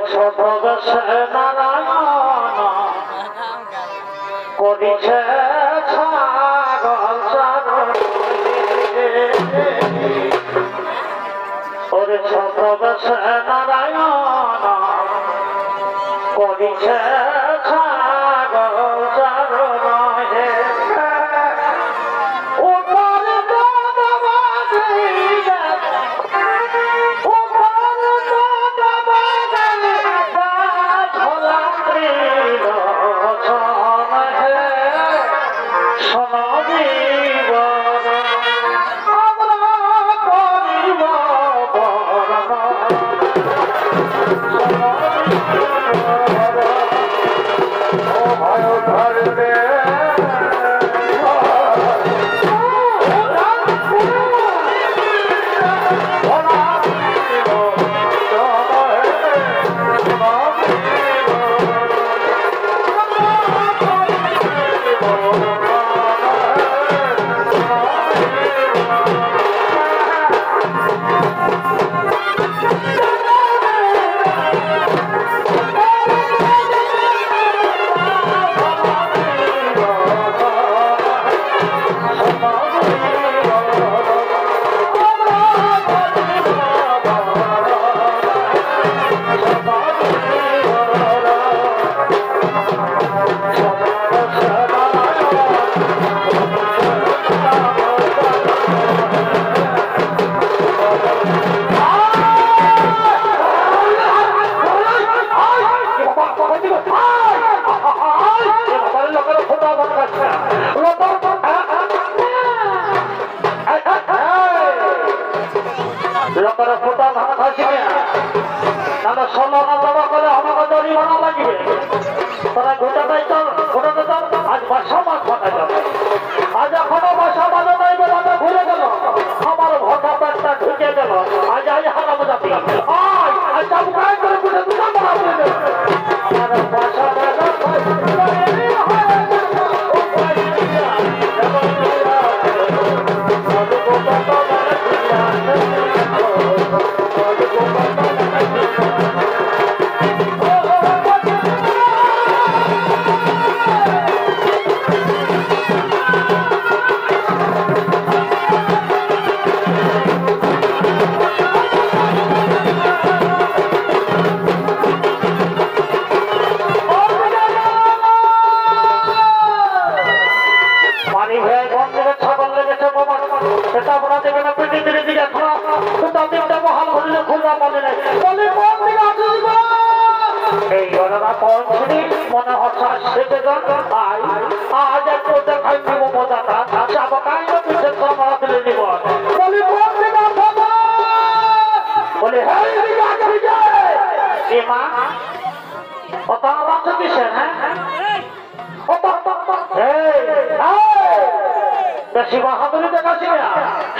ছদ্মবেশে নারায়ণ করিছে ছাগল চারণ ওরে ছদ্মবেশে নারায়ণ করিছে ছাগল চারণ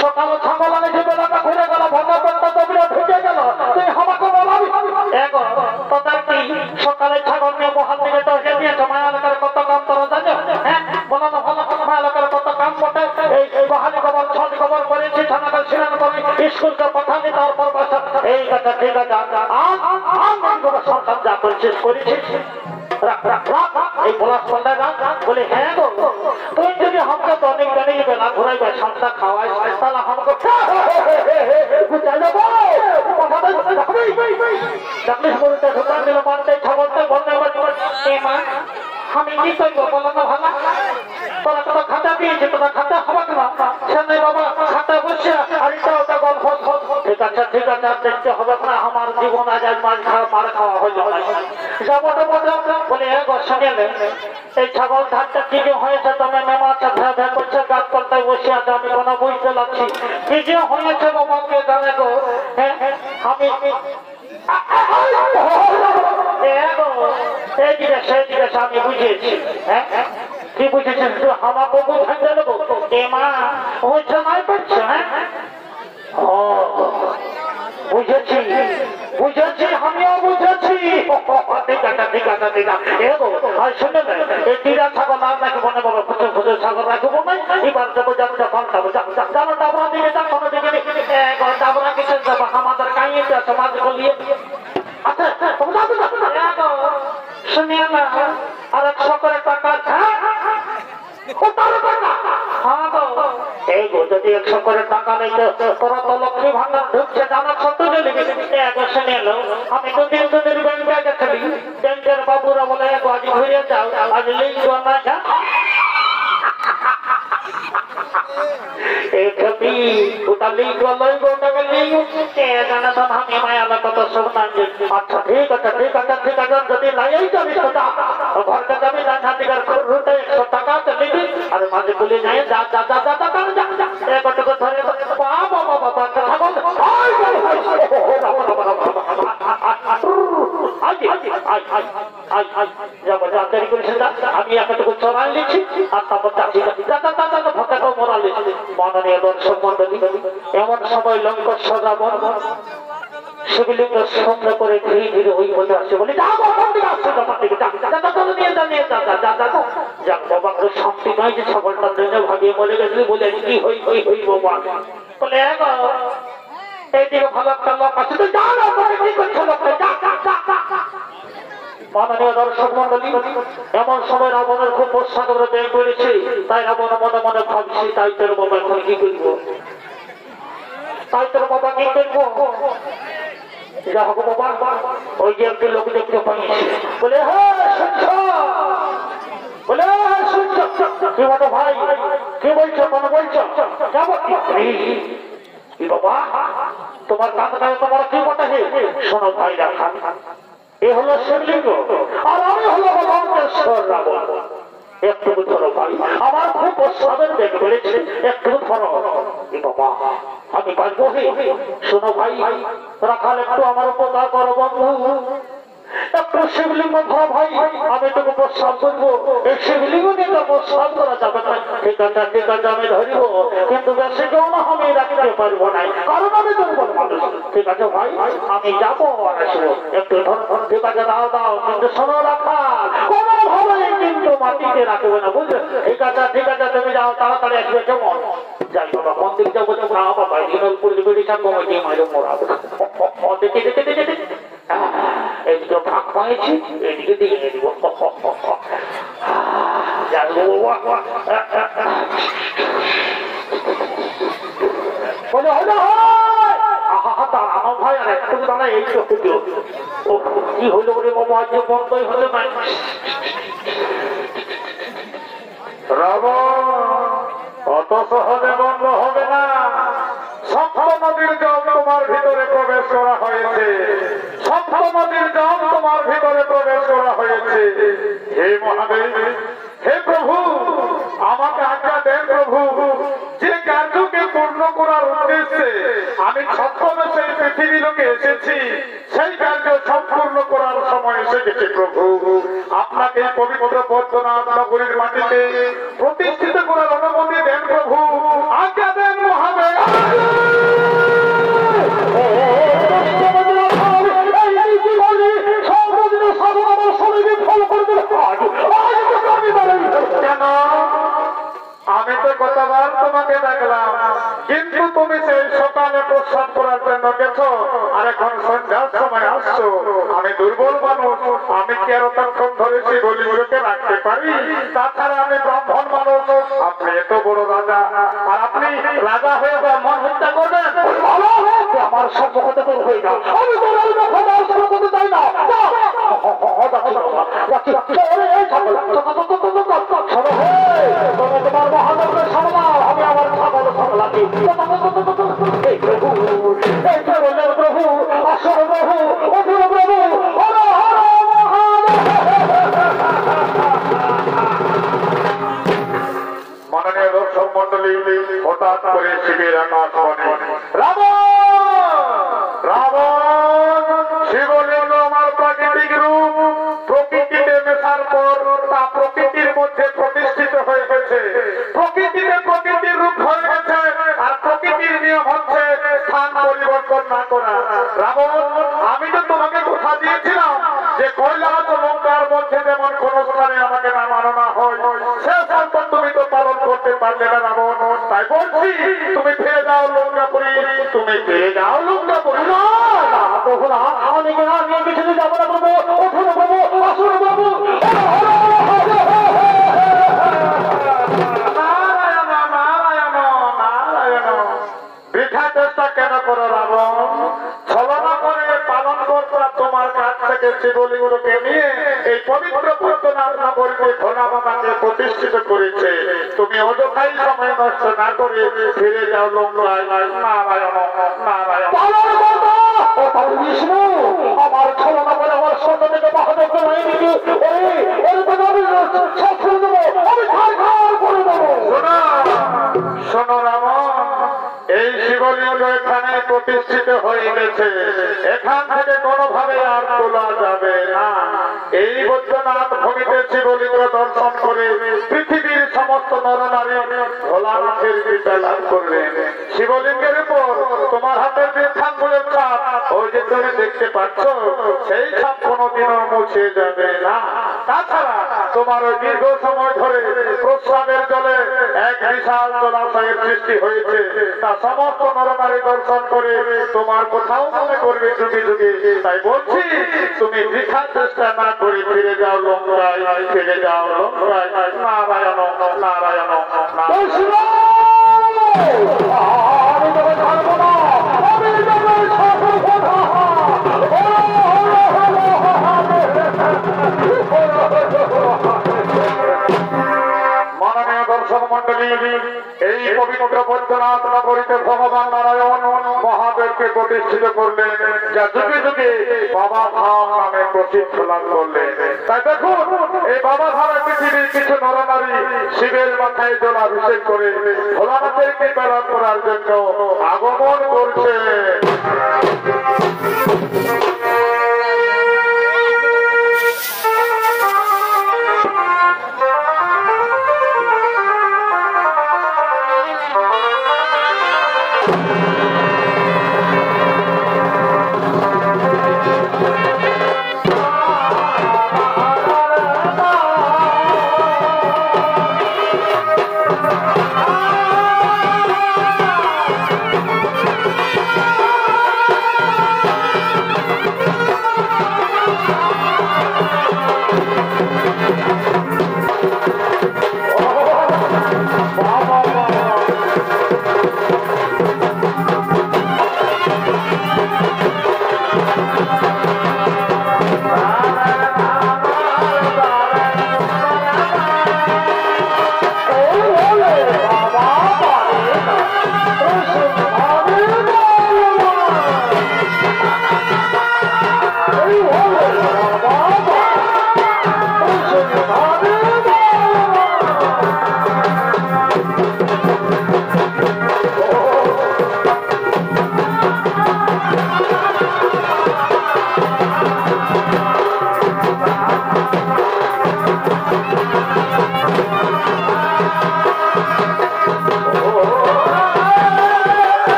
সকাল ছাগল আনে বেলাটা ঘুরে গেল ভাঙা পেটটা দবিরা ঢুকে গেল তুই আমাকে বলাবি সকালে ছাগল নিয়ে বহাল দিকে তো দিয়েছে মায়া এলাকার কত কাম তোরা জানো হ্যাঁ বলো না ভালো কথা মায়া এলাকার কত কাম বটে এই বহালি খবর ছট খবর করেছি থানাটা ছিলেন করে স্কুলকে পাঠানি তারপর বাসা এই কথা ঠিক আছে সন্তান যা করেছিস করেছিস এই পলাশ পাল্টা গান বলে হ্যাঁ গো তুই যদি আমাকে তো অনেক জানি বেলা ঘুরাইবে সন্তান খাওয়াই তাহলে আমাকে আমি কি করবো বলো না ভালো তোরা তোরা খাতা দিয়েছে তোরা খাতা হবে না সে বাবা খাতা বসে আর ওটা গল্প ঠিক আছে দেখতে হবে না আমার জীবন আজ মার খাওয়া হইল যাবো বলে সঙ্গে এই ছাগল ধারটা কি যে হয়েছে তুমি মেমাটা ভ্যা করছে গাছ তলায় বসে আছে আমি কোনো বুঝতে পারছি কি যে হয়েছে বাবাকে জানে গো আমি আমি বুঝিয়েছি কি বুঝেছেন আমাকে বুঝাতে দেবো মা হয়েছে নাই করছে হ্যাঁ বুঝেছি আমিও বুঝেছি ঠিক আছে আর শুনে এই টিরা ছাগল আর নাকি মনে বলো খুঁজে ছাগল রাখবো না এবার যাবো পাল্টাবো জানো ডাবরা দিকে যান কোনো দিকে ডাবরা কিছু যাবো আমাদের কাইয়ে সমাজ বলিয়ে আচ্ছা শুনিয়ে না আর 100 করে টাকা এই গো যদি 100 করে টাকা নেই তোরা তো লক্ষ্মী ভান্ডার ঢুকছে জানা সত্য শুনে এলো আমি দুদিন ব্যাংকে গেছিলি ব্যাংকের বাবুরা বলে আজ ঘুরে যাও আজ লিঙ্ক না যা আচ্ছা ঠিক আছে ঠিক আছে ঠিক আছে যদি নাই যাবি ঘরটা যাবি না 100 টাকা নিবি আর মাঝে বলে নাই যা যা যা যা একটুকু ধরে বাবা বাবা আমি একটুকু চড়াই নিচ্ছি আর তারপর ভক্তটাও মরা লিখছি মাননীয় দর্শক মন্ডলী এমন সময় লঙ্ক সদাবন শিবলিঙ্গ সামনে করে ধীরে ধীরে ওই বলে আসছে বলে শান্তি নয় যে ছাগলটা ট্রেনে ভাগিয়ে মরে গেছিল বলে কি হই হই হই বাবা বলে এইদিকে ভালো একটা লোক আছে তো যা না কি করছে লোকটা মাননীয় দর্শক মন্ডলী এমন সময় রাবণের খুব প্রশ্ন করে বের করেছে তাই রাবণ মনে মনে ভাবছি তাই তোর বাবা এখন কি করবো তাই তোর বাবা কি করবো যা হোক বাবা ওই যে একটি লোক দেখতে পাইছি বলে বলে কি বলো ভাই কি বলছো কোনো বলছো কি বাবা তোমার কাঁথাটায় তোমার কি বটে শোনো ভাই রাখা এ হলো শিবলিঙ্গ আর আমি হলো লঙ্কেশ্বর রাবণ একটু ধরো ভাই আমার খুব প্রস্তাবের বেগ বেড়েছে একটু ধরো বাবা আমি বাঁচবো শোনো ভাই রাখাল একটু আমার উপকার করো বন্ধু একটু শিবলিঙ্গ ধরো ভাই আমি তোকে প্রস্তাব করবো এই শিবলিঙ্গ নিয়ে তো প্রস্তাব করা যাবে না ঠিক আছে আমি ধরিব কিন্তু বেশি কেউ না আমি রাখতে পারবো না কারণ আমি দুর্বল মানুষ ঠিক আছে ভাই আমি যাবো আর আসবো একটু ধরো ঠিক আছে দাও দাও কিন্তু শোনো রাখাল কোনোভাবে কিন্তু মাটিতে রাখবে না বুঝলে ঠিক আছে তুমি যাও তাড়াতাড়ি আসবে কেমন যাই বাবা মন্দির যাবো বাবা পুরী বেড়ি থাকবো আমি মাইরে মরাবো দেখে দেখে দেখে দেখে এইদিকে ফাঁক পাইছি এইদিকে দিয়ে দিব বলে হলো ভাই আর একটু দাঁড়া এই কি হইলো বলে বাবা আজ বন্ধই হলো না রাবণ অত সহজে বন্ধ হবে না সপ্ত নদীর জল তোমার ভিতরে প্রবেশ করা হয়েছে সপ্ত নদীর জল তোমার ভিতরে প্রবেশ করা হয়েছে হে মহাদেব হে প্রভু আমাকে আজ্ঞা দেন প্রভু যে কার্যকে পূর্ণ করার উদ্দেশ্যে আমি সপ্তমে সেই পৃথিবী লোকে এসেছি সেই কার্য সম্পূর্ণ করার সময় এসে গেছে প্রভু আপনাকে এই পবিত্র বৈদ্যনাথ নগরীর মাটিতে প্রতিষ্ঠিত করার অনুমতি দেন প্রভু আজ্ঞা দেন মহাদেব আমি তো কতবার তোমাকে দেখলাম কিন্তু তুমি সেই সকালে প্রস্তাব করার জন্য গেছো আর এখন সন্ধ্যার সময় আসছো আমি দুর্বল মানুষ আমি কি আর তখন ধরেছি বলিগুলোকে রাখতে পারি তাছাড়া আমি ব্রাহ্মণ মানুষ আপনি এত বড় রাজা আর আপনি রাজা হয়ে মন হত্যা করবেন আমার সম্পর্কতে তো হয়ে না আমি করতে চাই না তোমার মহানগরের সামলাও আমি আমার ছাগল সামলাচ্ছি প্রভু আসল প্রভু অধুর প্রভু মাননীয় দর্শক মন্ডলী হঠাৎ করে শিবের আকাশ বনে রাবণ শিবলিঙ্গ আমার প্রাকৃতিক রূপ প্রকৃতিতে মেশার পর তা প্রকৃতির মধ্যে প্রতিষ্ঠিত হয়ে গেছে প্রকৃতিতে প্রকৃতির রূপ হয়ে গেছে আর প্রকৃতির নিয়ম হচ্ছে স্থান পরিবর্তন না করা রাবণ আমি তো তোমাকে কথা দিয়েছিলাম যে কৈলাস লঙ্কার মধ্যে যেমন কোন স্থানে আমাকে নামানো না হয় সে শর্ত তুমি তো পালন করতে পারলে না রাবণ তাই বলছি তুমি ফিরে যাও লঙ্কাপুরী তুমি ফিরে যাও লঙ্কাপুরী না আমি পিছনে যাবো না বাবু ওঠো বাবু আসুন বাবু থেকে শিবলিঙ্গকে নিয়ে এই পবিত্র পদ্মনাথ নগরীতে ভোলা বাবাকে প্রতিষ্ঠিত করেছে। তুমি অযথাই সময় নষ্ট না করে ফিরে যাও লঙ্কায়। নারায়ণ নারায়ণ। বিষ্ণু আমার ছলনা বলে আমার সন্তানকে মহাদেব করে দিকে শোনো রামন, এই শিবলিঙ্গ এখানে প্রতিষ্ঠিত হয়ে গেছে, এখান থেকে কোনোভাবে আর তোলা যাবে না। এই বৈদ্যনাথ ভূমিতে শিবলিঙ্গ দর্শন করে পৃথিবীর সমস্ত নরনারী ভোলানাথের কৃপা লাভ করলেন। শিবলিঙ্গের উপর তোমার হাতের যে ছাপগুলোর ছাপ, ওই যে তুমি দেখতে পাচ্ছ, সেই ছাপ কোনোদিনও মুছে যাবে না। তাছাড়া তোমার ওই দীর্ঘ সময় ধরে প্রস্রাবের জলে এক বিশাল জলাশয়ের সৃষ্টি হয়েছে, তা সমস্ত নরনারী দর্শন করে তোমার কোথাও মনে করবে যুগে যুগে। তাই বলছি, তুমি বৃথা চেষ্টা না করে ফিরে যাও লঙ্কায়, ফিরে যাও লঙ্কায়। নারায়ণ নারায়ণ মাননীয় দর্শক মন্ডলী, এই পবিত্র বৈদ্যনাথ নগরীতে ভগবান নারায়ণ মহাদেবকে প্রতিষ্ঠিত করলেন, যা যুগে যুগে বাবা ধাম নামে প্রসিদ্ধ লাভ করলেন। তাই দেখুন, এই বাবা ধামে পৃথিবীর কিছু নরনারী শিবের মাথায় জলাভিষেক করে ভোলানাথের কৃপা লাভ করার জন্য আগমন করছে।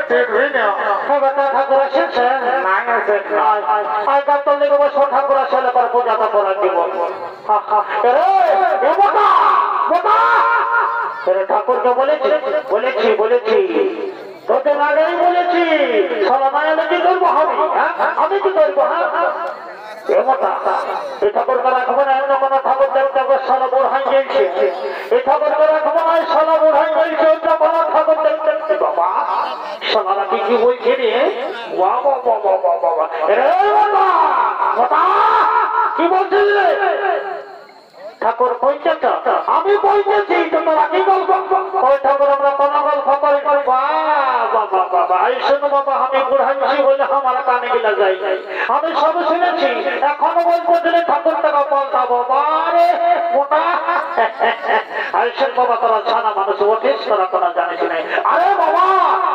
টিকবি না বেটা ঠাকুর এসেছে নাই আছে আয় গাতল লেগে বসো ঠাকুর আসলে পর পূজাটা করা দিব ঠাকুরকে বলেছি বলেছি বলেছি তোদের আগেই বলেছি সলামায় আমি কি করবো আমি কি করবো এই ঠাকুরকে রাখবো না অন্য কোনো ঠাকুর দেবতাকে সারা বোরহাই গেছে এই ঠাকুরকে রাখবো না সারা বোরহাই গেছে অন্য কোনো ঠাকুর দেখতে বাবা সোনারা কি বলছে রে বাবা বাবা বাবা কি বলছিস রে ঠাকুর কইছে আমি কইতেছি তোমরা কি গল্প ওই ঠাকুর আমরা কোন গল্প করি বাবা বাবা এই শোনো বাবা আমি বুড়াইছি বলে আমার কানে গিলা যাই আমি সব শুনেছি এখনো বলতে দিলে ঠাকুর টাকা পাল্টাবো বারে মোটা আইসেন বাবা তোরা ছানা মানুষ ওঠিস তোরা কোনো জানিস নাই আরে বাবা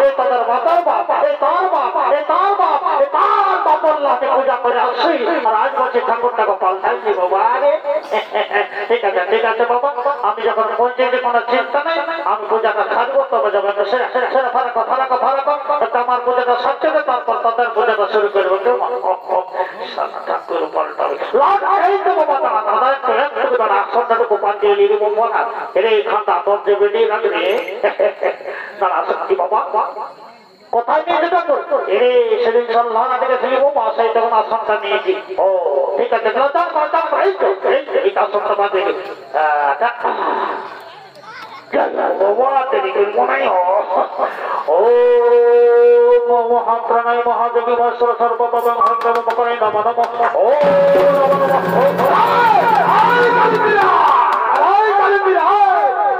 এই তোদের বাবার বাপ এই তোর বাপ এই তোর বাপ এই তার বাপল্লাহকে পূজা করে আসছি আর আজ বলছি ঠাকুর টাকা পাল্টাইছি বাবা রে ঠিক আছে বাবা আমি যখন বলছি যে কোনো চিন্তা নেই আমি পূজাটা ছাড়বো তবে যখন সেরা ফারাক আমার পূজাটা সারছে তারপর তাদের পূজাটা শুরু করবো ঠাকুর পাল্টাবে আসনটাটুকু পাঠিয়ে নিয়ে বলবো না রে খান্দা তোর যে বেরিয়ে রাখবে তারা আসক্তি বাবা কোথায় নিয়ে যেটা এরে সেদিন সন্ধ্যা না থেকে ছিল বাবা সেই তখন আসনটা নিয়েছি ও ঠিক আছে এই আসনটা বাদে মহাপ্রাণায় মহাযোগী বৎসর সর্বপ্রথম করে নম নম ও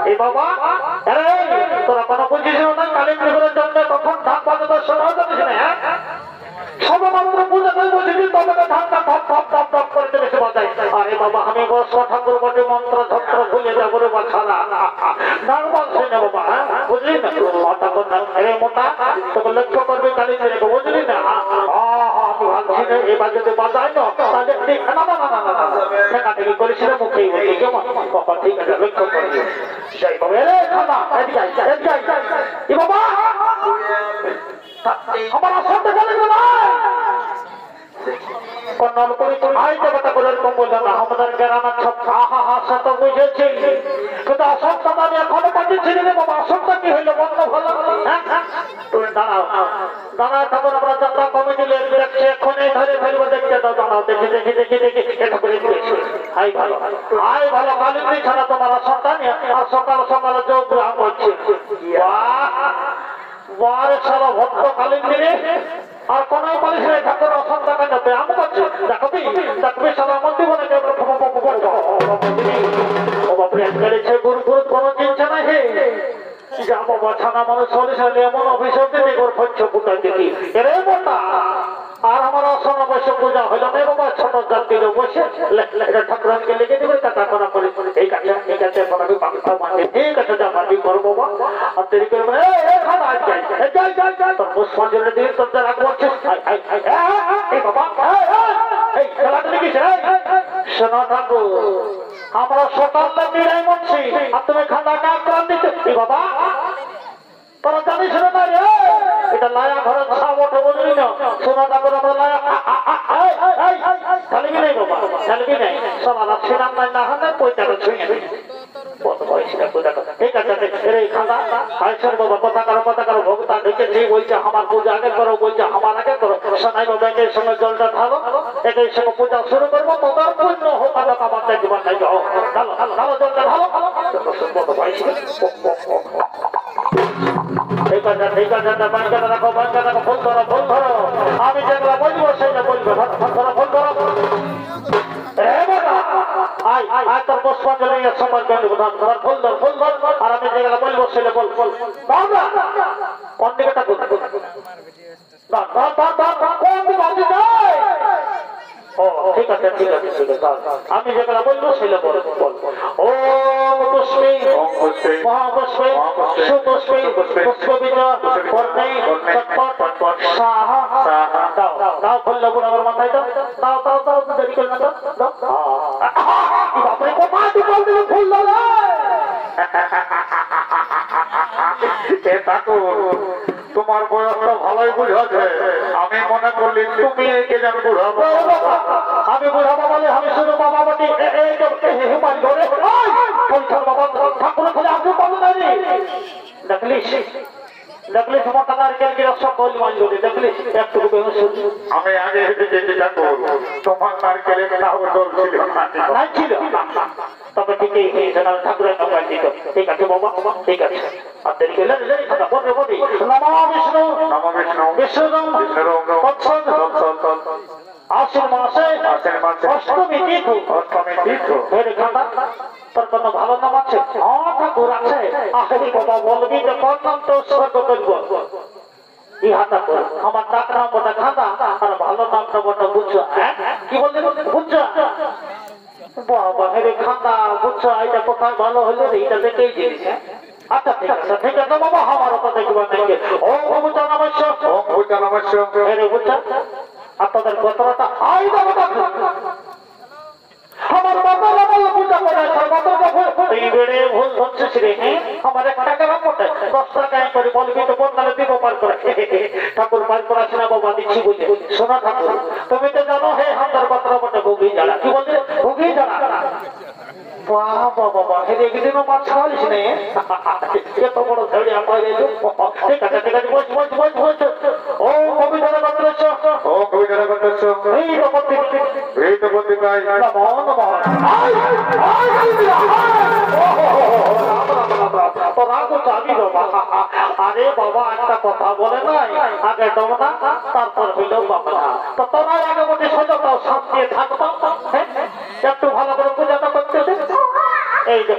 এই বাবা আরে তোরা কোনো বুঝিস না কালী পুজোর জন্য তখন ধান বাজাতে শোনা যাচ্ছে না হ্যাঁ সর্বমাত্র পূজা করে বসেছি তোমাকে ধানটা ধপ ধপ ধপ ধপ করে দেবে সে বাজাই আরে বাবা আমি বর্ষ ঠাকুর বটে মন্ত্র ধত্র ভুলে যাবো রে বাছারা নাম বলছে না বাবা বুঝলি না ঠাকুর নাম রে মোটা তোকে লক্ষ্য করবে কালী পুজোকে বুঝলি না আমি ভাবছি না এবার যদি বাজাই না তাহলে না না না না না ঠেকাঠেকি করিস না মুখেই বলছি কেমন বাবা ঠিক আছে লক্ষ্য করবি যাই বাবা রে খানা এ বাবা আমার আসনটা গেলে না কন্নল করি আই দেবতা করে এরকম বললাম না আমাদের গ্রামের সব হাসা তো বুঝেছি কিন্তু আসনটা আমি এখনো পাচ্ছি রে বাবা আসনটা কি হইলো বন্ধ ভালো তুমি দাঁড়াও দাঁড়াও তখন আমরা যাত্রা কমিটি দেখছি এক্ষণে ধরে ফেলবো দেখতে দাও দাঁড়াও দেখি এটা করে আই ভালো কালী ছাড়া তোমার আসনটা নিয়ে আর সকাল সকালে যোগ গ্রহণ করছে বারে সারা ভক্ত কালীন দিনে আর কোন পালিশ নেই ঠাকুর অসন্ত টাকা যাবে আমি করছি দেখবি সারা মন্দির বলে গুরু গুরু কোনো চিন্তা নাই হে যা বাবা ছানা মানুষ চল্লিশ এমন অভিযোগ দিতে পঞ্চ ফুটা দেখি এরে মোটা আর আমার আসন অবশ্য পূজা হইল না বাবা ছোট জাতির বসে ঠাকুরকে লিখে দেবে টাকা করা করে ঠিক আছে আমি বাংলা মানে ঠিক আছে যা মাটি করবো বাবা আর দেরি করবো তোর পুষ্পাঞ্জলি দিয়ে তোর যা রাখবো বাবা এই খেলাটা লিখিস শোনো ঠাকুর আমরা সকালটা নিরাই মরছি আর তুমি খান্দা না করান দিতে বাবা তোরা জানিস না রে এটা লায়া ঘরে ছাপ ওঠে বুঝলি না সোনাটা করে আমরা লায়া ঢালবি নেই বাবা ঢালবি নেই সবার ছিলাম নাই না হলে পয়সাটা ছুঁয়ে ঠিক আছে রে খান্দা আইসর বাবা কথা কারো ভোগতা ঢেকেছি বলছে আমার পূজা আগে করো বলছে আমার আগে করো শোনাই বাবা একের সঙ্গে জলটা ঢালো একের সঙ্গে পূজা শুরু করবো তোদের পূর্ণ হোক আলো আমার জীবন নাই ঢালো জলটা ঢালো ঠিক আছে বাঙ্কাটা রাখো ফুল ধরো আমি যেগুলো বলবো সেটা বলবো ফুল ধরো আয় তোর পুষ্পাঞ্জলি সময় ফুল ধর আর আমি যেগুলো বলবো সেটা বল কোন দিকে কোন ও ঠিক আছে আমি যেগুলো বলবো সেটা বল ও পুষ্পী মহাপুষ্পী সুপুষ্পী পুষ্পবীজ কর্ণেই চটপট সাহা দাও বললো বুড়ো আমার মাথায় দাও দেরি করে না দাও বাপরে কোথায় ফুল দাও তোমার বয়সটা ভালোই বুঝাচ্ছে, আমি মনে করলি তুমি একে যেন বুঝাবো। আমি বুঝাবো বলে আমি শুধু বাবা বাটি বাবা ঠাকুর খালি আপনি বলো না দেখলিস দেখলিস আমার নারকেল গিয়ে সব বল মানলো দেখলিস একটু আমি আগে হেঁটে যাবো, তোমার নারকেলের দল ছিল না ছিল, তবে ঠিকই হয়েছে না ঠাকুরের নাম দিত। ঠিক আছে বাবা ঠিক আছে, আর দেরি করলে নমঃ বিষ্ণু নম বিষ্ণু বিষ্ণু আশ্বিন মাসে অষ্টমী তিথ ধরে খাতা তোর কোনো ভালো নাম আছে? ঠাকুর আছে। আরে বাবা বলবি যে কোন নাম তো উৎসর্গ করবো? ইহাটা কর আমার ডাক নাম ওটা খাতা আর ভালো নামটা ওটা বুঝছো। কি বলতে বুঝছো বাবা হেরে খাতা বুঝছো এটা কোথায় ভালো হলো এইটা দেখেই জিনিস। আচ্ছা ঠিক আছে ঠিক আছে বাবা আমার কথা দেখবা নাকি ও বুঝা নমস্য ও বুঝা নমস্য হেরে বুঝছো আপনাদের কথাটা আই দাও আমার বাবা বলে পূজা করে এই বেড়ে ভুল হচ্ছে রে। আমার 1 টাকা রাখতে 10 টাকা করে বলবি তো বন্দালে দিব পার করে ঠাকুর পার করাছে না বাবা দিচ্ছি বলে। শোনা ঠাকুর তুমি তো জানো হে হাজার কথা বটে ভুগি যারা কি বলছে ভুগি যারা বাবা বাবা হেরে একদিনও মাছ খাওয়ালিস নে এত বড় ধরে আমার ঠিক আছে ঠিক আছে বলছি ও কবিতা করতেছ ও কবিতা করতেছ এই তো বলতে চাই আরে বাবা একটা কথা বলে নাই আগে ডমনা তারপর হইল বাবা তো তোরা আগে বলতে সোজাটাও শান্তি থাকতো একটু ভালো করে পূজাটা করতে এই যে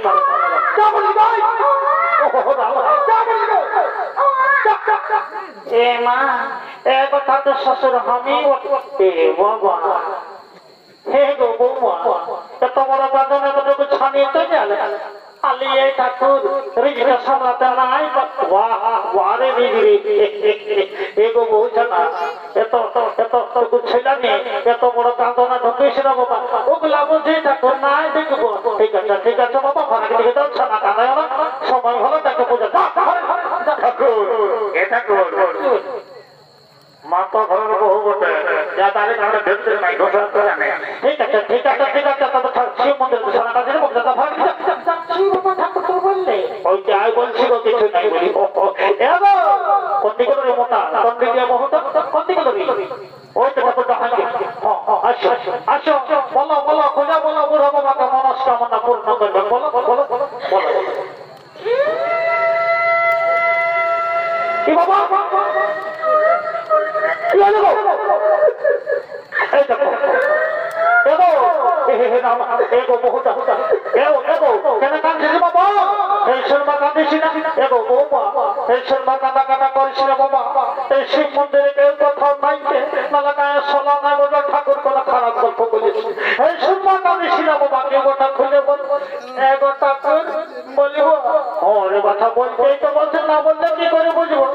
এ মা এ কথা তো শ্বশুর আমি বাবা হে গো বৌমা এত বড় বাদনে কতটুকু ছানিয়ে তো গেলে আলি এই ঠাকুর রিজিটা সামলাতে নাই ওয়ারে রিজি হে গো বৌছা না এত ছেলে নিয়ে এত বড় কাঁদনা ঢুকিয়েছে না বাবা ওগুলা বুঝি ঠাকুর নাই দেখবো ঠিক আছে বাবা ঘরে দিকে যাচ্ছে না কাঁদায় না সময় হলো তাকে পূজা ঠাকুর এ ঠাকুর মা তো ঘরের বহু বটে যা তারে কারণে দেখতে নাই ঘোষণা করে আনে। ঠিক আছে তবে শিব মন্দির ঘোষণা কাজে ঠাকুর বললে ওই যে আয় বলছিল কিছু নাই বলি কোন দিকে রে মোটা কোন দিকে বহুত কোন দিকে রে ওই তো ঠাকুরটা হাঁকে আসো বলো খোঁজা বলো বুড়ো বাবাকে মনস্কামনা পূর্ণ করবে বলো কি বাবা শিব মন্দিরে কেউ কোথাও নাই সোলা না বলে ঠাকুর কোন খারাপ গল্প বলেছে এই সুরমা কাঁদিস না বাবা কে গোটা খুলে বল গোটা বলিব ওরে কথা বলতেই তো বলছে না বললে কি করে বুঝবো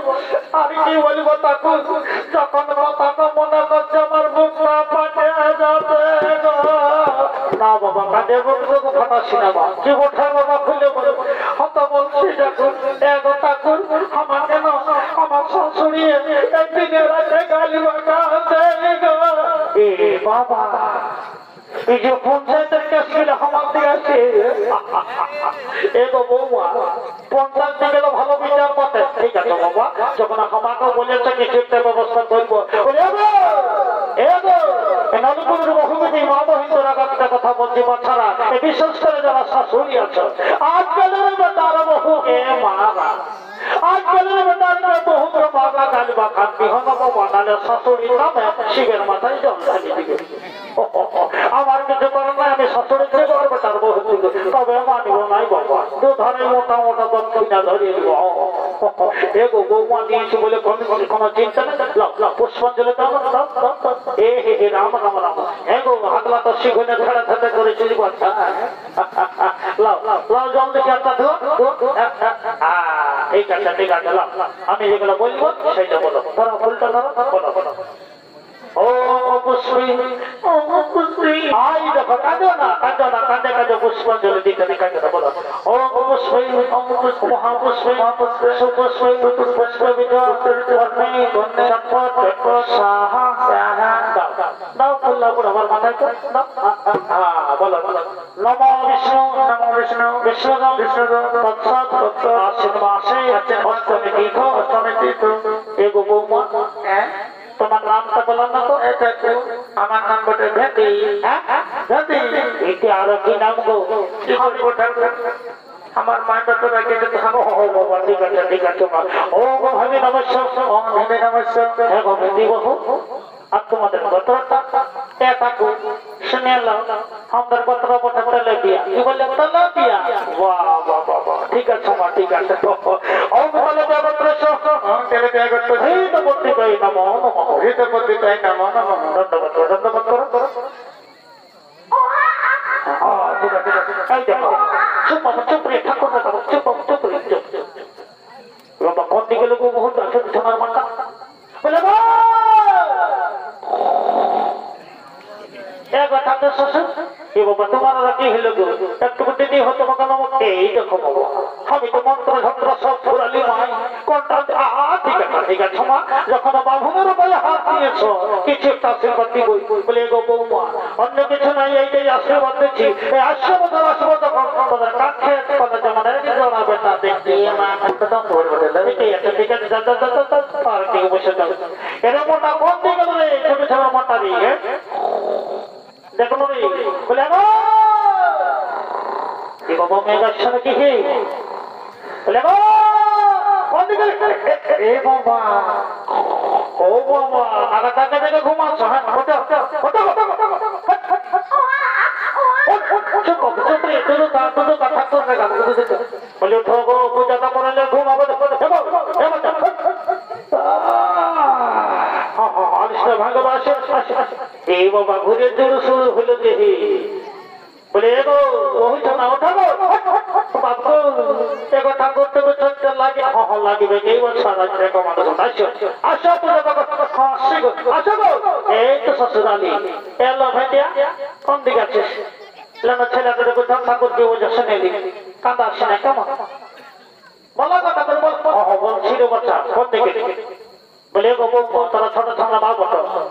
আমি কি বলিব ঠাকুর যখন কথা মনে করছে আমার বুকটা ফাটে যাবে না বাবা কাঁদে বুক ফাটাচ্ছি না বাবা কি ওঠা বাবা খুলে বলে হত বলছি ঠাকুর ঠাকুর আমার কেন আমার শাশুড়ি একদিনের রাতে গালি বাবা এই যে পঞ্চায়েতের কেস গেলে আমার দিকে আছে এগো বৌমা পঞ্চায়েত থেকে তো ভালো বিচার পথে ঠিক আছে বাবা যখন আমাকেও বলেছে কিছু একটা ব্যবস্থা করবো নলপুরের বহুমতি মা মহিন্দরা একটা কথা বলছি বাচ্চারা বিশেষ করে যারা শাশুড়ি আছে আজকালের বেটার বহু কে মারা আজকালের বেটার বহু বাবা গালি বা খান বিহন বানালে শাশুড়ির নামে শিবের মাথায় জল ঢালি দিবে আমার কিছু করার নাই আমি শাশুড়ি থেকে বেটার বহু তবে মানিব নাই বাবা দুধরে মোটা মোটা দক্ষিণা ধরিয়ে দিব এগো বৌমা দিয়েছি বলে কোন চিন্তা নেই পুষ্পাঞ্জলি হে রাম রাম রাম এগো হাতলা তো শিখনে ছেড়ে ছেড়ে করেছিলি বাচ্চা লাও জল দেখি একটা ঠিক আছে আমি যেগুলো বলবো সেইটা বলো ধরো ফুলটা ধরো বলো ও পুষ্পী আই দেখো কাঁদো না কাঁদে কাঁদে পুষ্পাঞ্জলি দিতে কাঁদে না বলো ওম পুষ্পে মহাপুষ্পে সুপুষ্পে পুষ্পে বিজয় বর্ণে চটপট সাহা দাও ফুল্লা পুরো আমার মাথায় তো দাও বলো নমো বিষ্ণু বিষ্ণু তৎসৎ আশ্বিন মাসে অষ্টমী তীর্থ এগো বৌমা তোমার নামটা বললাম না তো আমার নাম বটে ভেটি এটা আরো কি নাম গো আমার মাটা তো রাখে ঠিক আছে ও গো ভাবি নমস্কার হ্যাঁ গো ভেটি বহু আর তোমাদের গোত্রটা এটাকু শুনে এলাম আমাদের গোত্র বটে তেলেপিয়া কি বলে তেলেপিয়া বাহ ঠিক আছে মা ঠিক আছে ও তেলেপিয়া গোত্র এই তো বলতে পাই নমো ধন্যবাদ এই দেখো চুপ রে ঠাকুর চুপ বাবা কোন দিকে লোক বহুত আছে সোনার মাথা বলে তোমার কি হলো গো একটু দিদি হতো এই দেখো বাবা আমি তো মন্ত্র যন্ত্র সব ফুরালি মাই কোনটা ঠিক আছে মা যখন বাবুমের বলে হাত দিয়েছ কিছু একটা আশীর্বাদ দিবই বলে গো বৌমা অন্য কিছু নাই এই যে আশীর্বাদ দিচ্ছি এই আশীর্বাদ আসবো তখন তোমাদের কাছে কথা জমানের জড়াবে তা দেখতে ঠিক আছে আর কি বসে যাবে এরকম মোটা কোন দিকে গেল রে ছোট ছোট মোটা দিয়ে দেখো রে বলে গো কি বাবা মেঘার সঙ্গে কি বলে গো কোন দিকে এ বাবা ও বাবা আগা টাকা থেকে ঘুমাচ্ছ হ্যাঁ বলে উঠো গো পূজাটা করলে ঘুমাবো ভালোবাসে এই বাবা ঘুরে জোর শুরু হলো যে বলে এগো ওই না ওঠাবো বাবু এগো ঠাকুর থেকে চলতে লাগে লাগবে এই বছর আসো আসো গো এই তো শ্বশুরালি এলো ভেটিয়া কোন দিকে আছিস ছেলেটা দেখো ঠাকুরকে ওজা শুনে দিই কাঁদা আসে না কেমন বলো কথা করে বলছিল বাচ্চা কোন দিকে বলে গো তোরা ছোট ছোটরা বাবু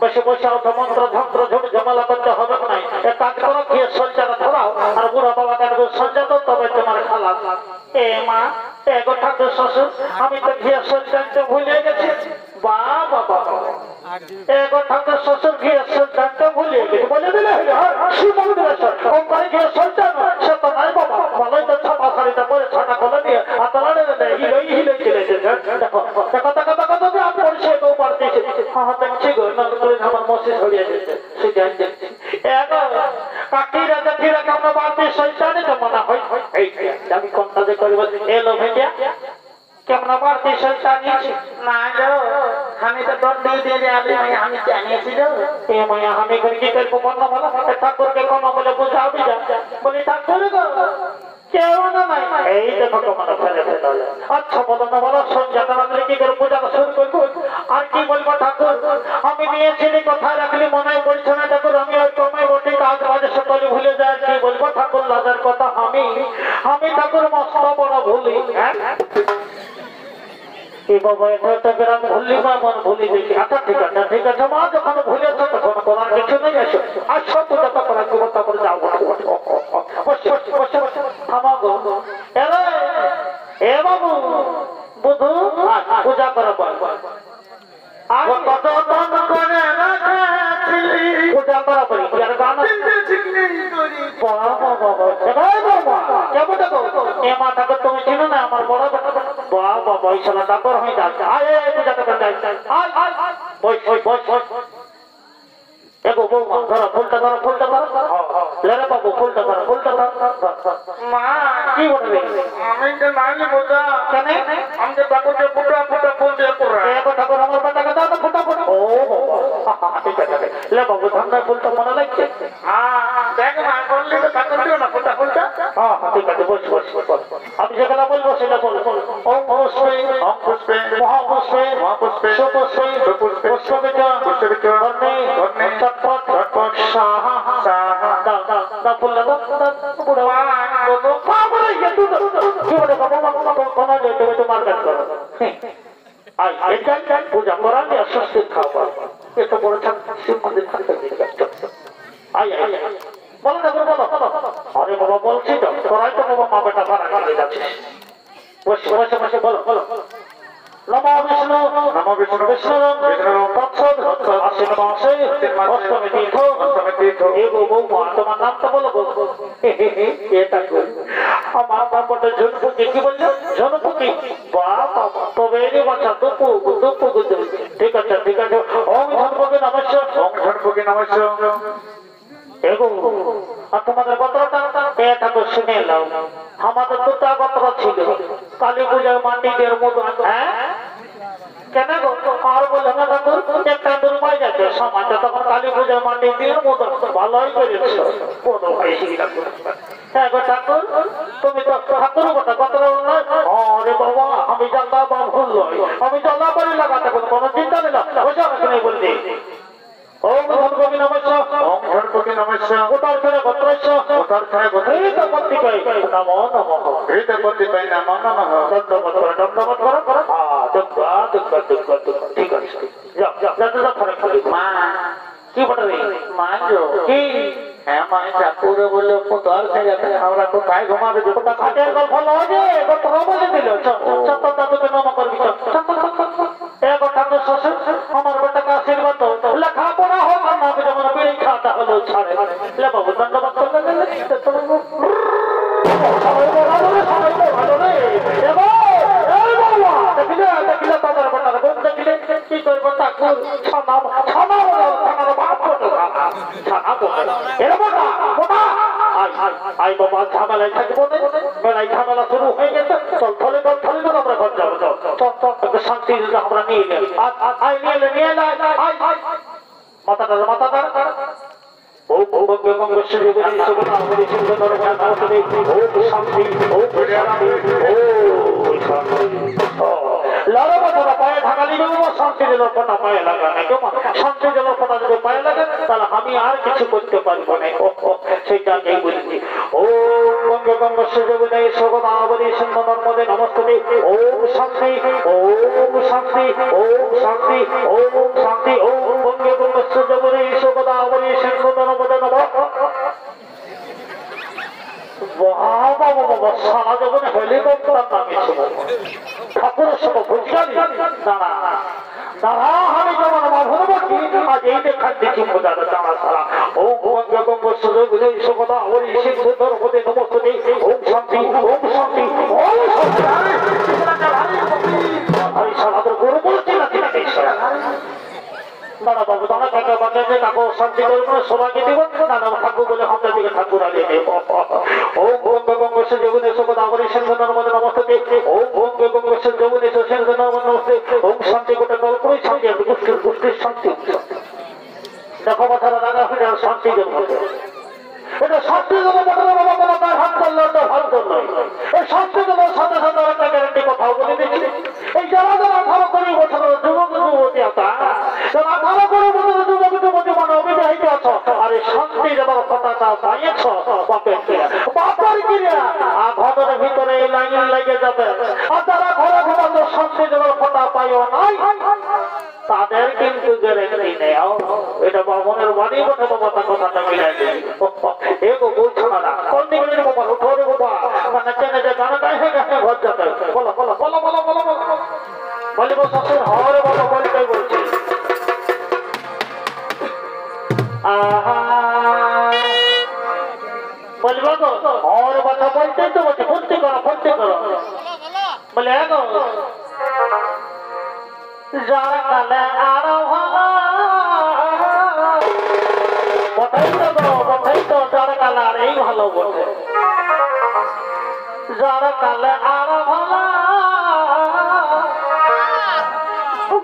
বসে বসে অত মন্ত্র যন্ত্র ঝুট ঝামেলা করতে হবে না এক কাজ করো গিয়ে সজ্জাটা ধরাও আর বুড়া বাবাকে সজ্জা তো তবে তোমার খালা এ মা এগো ঠাকুর শ্বশুর আমি তো ঘিয়ে সজ্জাটা ভুলে গেছি বাবা এগো ঠাকুর শ্বশুর ঘিয়ে সজ্জাটা ভুলে গেছি বলে দিলে ঘিয়ে সজ্জা সে তো নাই বাবা ভালোই তো ছাপা শাড়িটা পরে ছাটা খোলা দিয়ে আতলাড়ে হিলে চলে দেখো দেখো দেখো দেখো তুমি আমি পরিচয় কেউ পারতে দেখছি গো আমার মসি ছড়িয়ে যেতে সেটাই দেখছি কাকিরা জাতিরা কেমন বাড়তে শৈতানে তো মনে হয় এই আমি কোনটা যে করি বলছি এলো ভেটিয়া কেমন বাড়তে শৈতানি না গো আমি তো দণ্ডি দিয়ে আমি জানিয়েছিল এ মায়া আমি করে কি করবো বন্ধ বলো ঠাকুরকে কোনো বলে বুঝাবি যা বলি ঠাকুর গো কেউ না নাই এই দেখো তোমার ফেলে ফেলে আচ্ছা বলো না বলো সন্ধ্যাটা রাখলে কি করে পূজাটা শুরু করবো আর কি বলবো ঠাকুর আমি নিয়েছিলি কথা রাখলি মনে পড়ছে না ঠাকুর আমি ওই কমে বটি কাজ বাজে সকালে ভুলে যাই কি বলবো ঠাকুর লাজের কথা আমি ঠাকুর মস্ত বড় ভুলি হ্যাঁ এই বাবা এটা গ্রাম ভুললি না মন ভুলি দেখি আচ্ছা ঠিক আছে মা যখন ভুলেছ তখন করার কিছু নেই আসো আসো পূজাটা করার ব্যবস্থা করে যাও থামাগো এ বাবু বুধু পূজা করা পূজা করা পারি গান মা ঠাকুর তুমি চিনো না আমার বড় বাবা বয়সলা ঠাকুর হয়ে যাচ্ছে পূজা করতে এগো বৌমা ধরো ফুলটা ধরো লেরে বাবু ফুলটা ধরো মা কি বলবে আমি তো নাইলে বোঝা কেন আমি তো ঠাকুরকে ফুটা ফুল দিয়ে পড়া এগো ঠাকুর আমার বাচ্চাকে দাও তো ফুটা ও ঠিক আছে লে বাবু ঠান্ডা ফুলটা মনে লাগছে দেখ মা বললি তো ঠাকুর দিও না ফুলটা ঠিক আছে বস আমি যেগুলো বলবো সেটা বলবো ওম পুষ্পে মহাপুষ্পে সুপুষ্পে পুষ্পবিচ বর্ণে চটপট সাহা না বললে তো বুড়ো তো পাগল হয়ে তুই কি বলে কোন তুমি তো মার্কেট করো আই এটা পূজা করা নিয়ে স্বস্তি খাওয়া এত বড় শিব মন্দির থাকতে আই আই বলো না বলো আরে বাবা বলছি তো তোরাই তো বাবা মা বেটা ভাড়া করে যাচ্ছে বসে বসে বসে বলো বলো নমো বিষ্ণু নমো বিষ্ণু বিষ্ণু তৎসৎ আশ্বিন মাসে অষ্টমী তীর্থ এগো বৌমা তোমার নামটা বলো বলবো এটা করি আমার বাবাটা ঝনপুকি কি বলছো ঝনপুকি বাবা তবে এই বাচ্চা দুপু ঠিক আছে ওম ঝনপুকি নমস্কার ওম ঝনপুকি নমস্কার এগো আর তোমাদের গোত্রটা এটা তো শুনে নাও আমাদের দুটা গোত্র ছিল কালী পূজার মান্ডিদের মতো হ্যাঁ কেন গো আর বললো না ঠাকুর একটা দুর্মাই যাচ্ছে সমাজটা তখন কালী পূজার মান্ডিদের মতো ভালোই করেছো কোনো ভাই হ্যাঁ গো ঠাকুর তুমি তো ঠাকুর গোটা গোত্র নয় আরে বাবা আমি জানলা বা ভুল নয় আমি জানলা বাড়ি লাগাতে কোনো চিন্তা নিলাম বসে আমাকে নেই বলতে ওম ঝনপুকি নমস্কার ওম ঝনপুকি নমস্কার উত্তর ছেড়ে গোত্রস্য উত্তর ছায় গোত্র হৃদ পত্রিকায় নমো নমঃ হৃদ পত্রিকায় নমো নমঃ দণ্ডবত করো ঠিক আছে যাও যাও ফরে মা কি বটে মাঞ্জো কি হ্যাঁ মা ঠাকুর বললো উত্তর ছায় আমরা কোথায় ঘুমাবে ওটা খাটের গল্প লয় যে গোত্র বলে দিল চত্বর দাদুকে নম করবি এক ঠাকুর শ্বশুর আমার বেটাকে আশীর্বাদ দাও লেখাপড়া হোক আর না যেমন বিড়ি খাওয়াটা হলো ছাড়ে লে বাবু দণ্ডবাদ করলে সবাই ভালো রে দেখিলে তাদের বেটার বোন দেখিলে কি করবো ঠাকুর ছানা বাপ ছানা এরকম আই বাবা ঝামেলায় থাকবো মেলায় ঝামেলা শুরু হয়ে গেছে চল থলে আমরা ঘর যাবো চল শান্তি আমরা নিয়ে নিয়ে মাথাটা ও শান্তি পায়ে ঢাকালি শান্তি জলের ফোটা পায়ে লাগা না কেমন শান্তি জলের ফোটা যদি পায়ে লাগে তাহলে আমি আর কিছু করতে পারবো না সেটা এই বলছি ও গঙ্গে গঙ্গ সুযোগে সগদাবলী সিন্ধু নর্মদে নমস্তে ওম শান্তি ওম শান্তি ওম শান্তি ওম শান্তি ওম গঙ্গে গঙ্গ সুযোগে সগদাবলী সিন্ধু নর্মদে নমঃ বাবা বাবা সারা জীবনে হেলিকপ্টার নামিয়েছিল ঠাকুরের সঙ্গে বুঝলি দাঁড়া দাঁড়া আমি যেমন ভগবতী আজ এই দেখার দেখি বোঝাবে দাঁড়া সারা ওম গঙ্গে গঙ্গ সুযোগ সগদা হরি সিন্ধু নর্মদে নমস্তে ওম শান্তি ওম শান্তি ওম শান্তি আমি সারাদের গরু বলছি না দাদা বাবু দাদা কাকা বাঁকে যে কাকু শান্তি করবো সবাইকে দিব দাদা ঠাকুর বলে আমাদের দিকে ঠাকুর আগে নেব ওম গঙ্গে গঙ্গ সুযোগে সগদাবলী সিন্ধু নর্মদে নমস্তে ওম গঙ্গে গঙ্গ সুযোগে সিন্ধু নর্মদে নমস্তে ওম শান্তি গোটা কল্পই শান্তি আর গোষ্ঠীর শান্তি দেখো বাচ্চারা দাদা হয়ে শান্তি দেব এটা শান্তি দেবো বাবা কোনো তার হাত করলো তো ভালো করলো এই শান্তি দেবো সাথে সাথে একটা গ্যারান্টি কথাও বলে দিচ্ছি এই যারা 18 বছর যুবক যুবতী আছে যারা 18 বছর যুবক যুবতী মানে অবিবাহিত আছো আর এই শান্তি দেবার কথাটা পাইয়েছ বাপের ক্রিয়া আর ঘরের ভিতরে এই লাইন লেগে যাবে আর যারা ঘরে ঘরে শান্তি দেবার কথা পাইও নাই তাদের কিন্তু গ্যারান্টি নেই এটা বামনের বাড়ি বটে বাবা তার কথাটা মিলাই দিই এগো বলছো না কোন দিকে বাবা উঠো রে বাবা মানে চেনে যে গানা গায়ে গায়ে ঘর যাবে বলো বলো বলো বলো বলো বলিব শ্বশুর হরে বাবা বলতেই বলছি বলিব গো হরে কথা বলতেই তো বলছি ফুর্তি করো বলে এগো যারা কালে আরো বটাই তো যারা কালে আর এই ভালো বটে যারা কালে আরো ভালো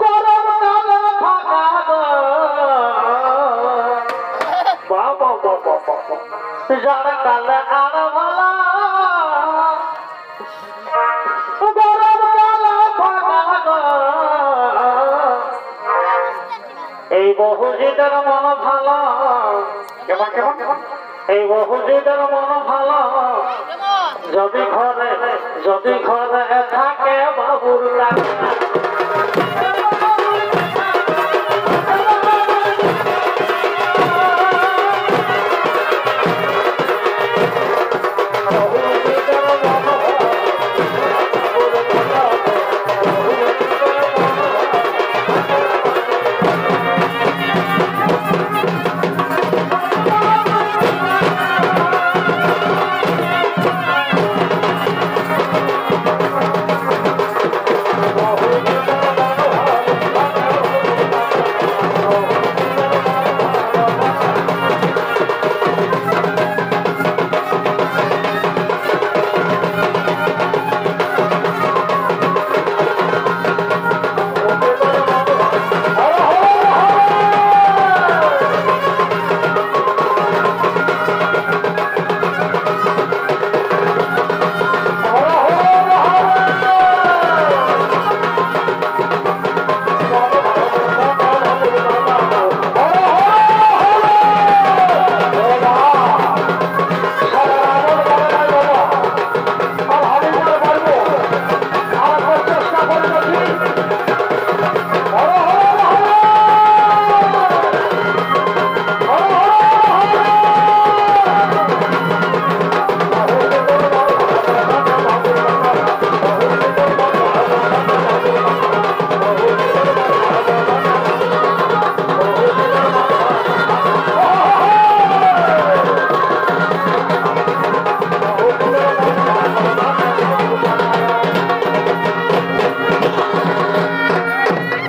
গরম কালে ফাঁকা বাবা যারা কালে আরো ভালো এই বহুজিদের মন ভালো কেমন কেমন এই বহুজিদের মন ভালো যদি ঘরে থাকে